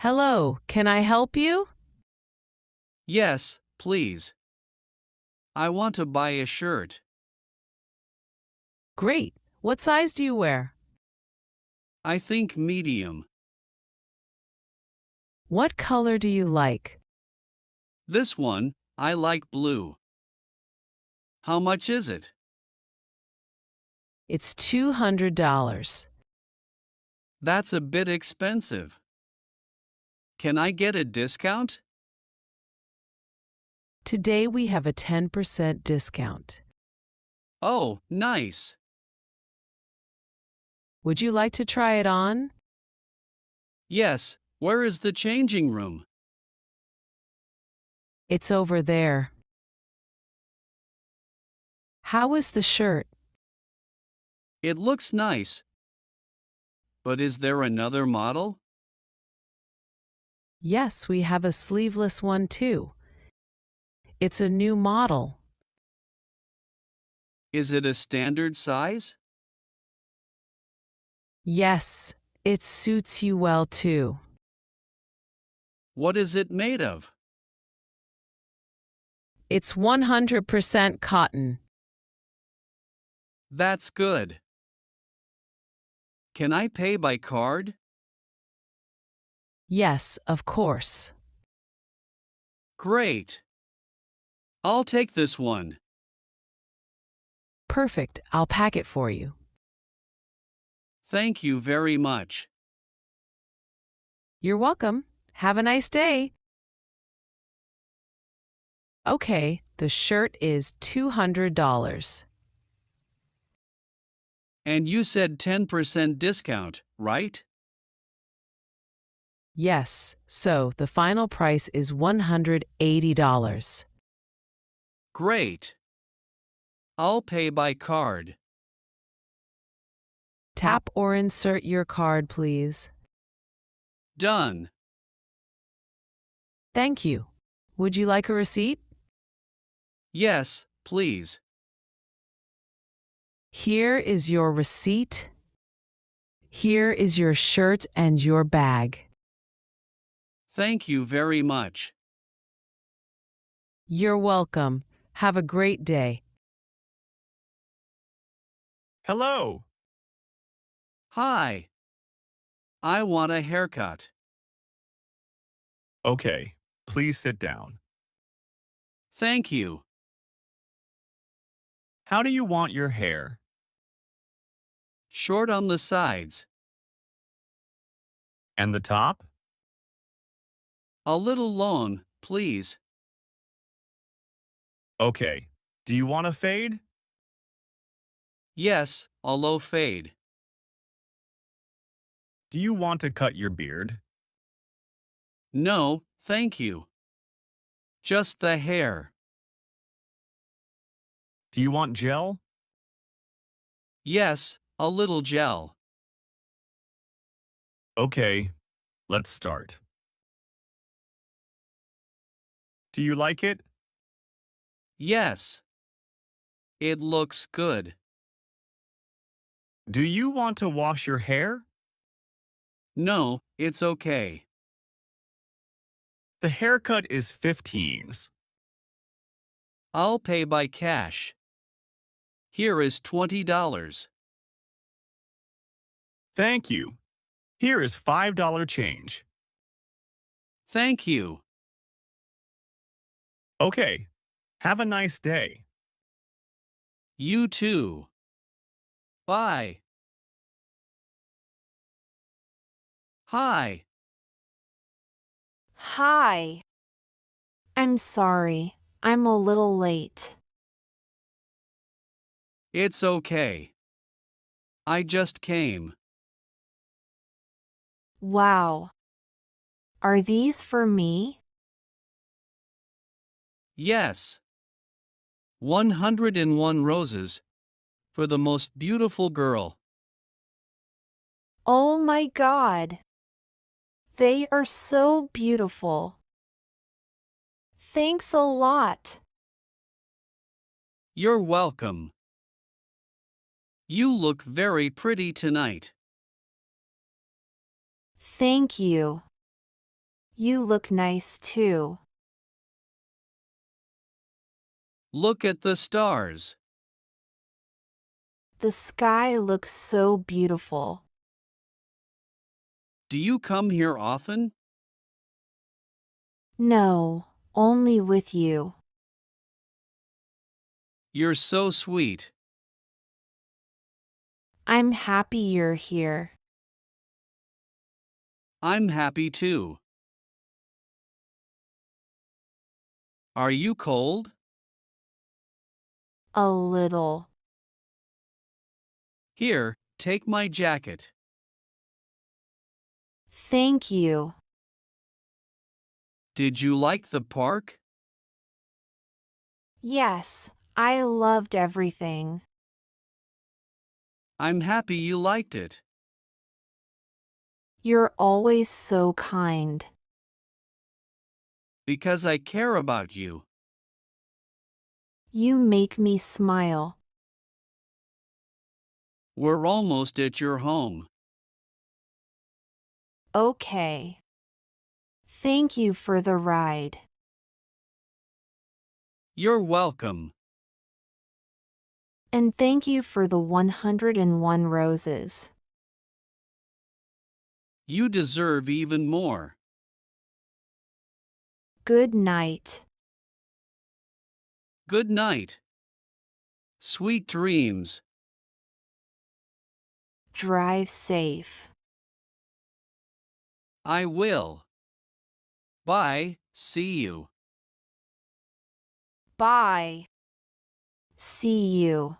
Hello, can I help you? Yes, please. I want to buy a shirt. Great. What size do you wear? I think medium. What color do you like? This one, I like blue. How much is it? It's $200. That's a bit expensive. Can I get a discount? Today we have a 10% discount. Oh, nice. Would you like to try it on? Yes, where is the changing room? It's over there. How is the shirt? It looks nice. But is there another model? Yes, we have a sleeveless one too. It's a new model. Is it a standard size? Yes, it suits you well too. What is it made of? It's 100% cotton. That's good. Can I pay by card? Yes, of course. Great. I'll take this one. Perfect. I'll pack it for you. Thank you very much. You're welcome. Have a nice day. Okay, the shirt is $200. And you said 10% discount, right? Yes, so the final price is $180. Great. I'll pay by card. Tap or insert your card, please. Done. Thank you. Would you like a receipt? Yes, please. Here is your receipt. Here is your shirt and your bag. Thank you very much. You're welcome. Have a great day. Hello. Hi. I want a haircut. Okay, please sit down. Thank you. How do you want your hair? Short on the sides. And the top? A little long, please. Okay. Do you want a fade? Yes, a low fade. Do you want to cut your beard? No, thank you. Just the hair. Do you want gel? Yes, a little gel. Okay, let's start. Do you like it? Yes. It looks good. Do you want to wash your hair? No, it's okay. The haircut is 15s. I'll pay by cash. Here is $20. Thank you. Here is $5 change. Thank you. Okay, have a nice day. You too. Bye. Hi. Hi. I'm sorry. I'm a little late. It's okay. I just came. Wow. Are these for me? Yes. 101 roses for the most beautiful girl. Oh my God. They are so beautiful. Thanks a lot. You're welcome. You look very pretty tonight. Thank you. You look nice too. Look at the stars. The sky looks so beautiful. Do you come here often? No, only with you. You're so sweet. I'm happy you're here. I'm happy too. Are you cold? A little. Here, take my jacket. Thank you. Did you like the park? Yes, I loved everything. I'm happy you liked it. You're always so kind. Because I care about you. You make me smile. We're almost at your home. Okay. Thank you for the ride. You're welcome. And thank you for the 101 roses. You deserve even more. Good night. Good night. Sweet dreams. Drive safe. I will. Bye, see you. Bye. See you.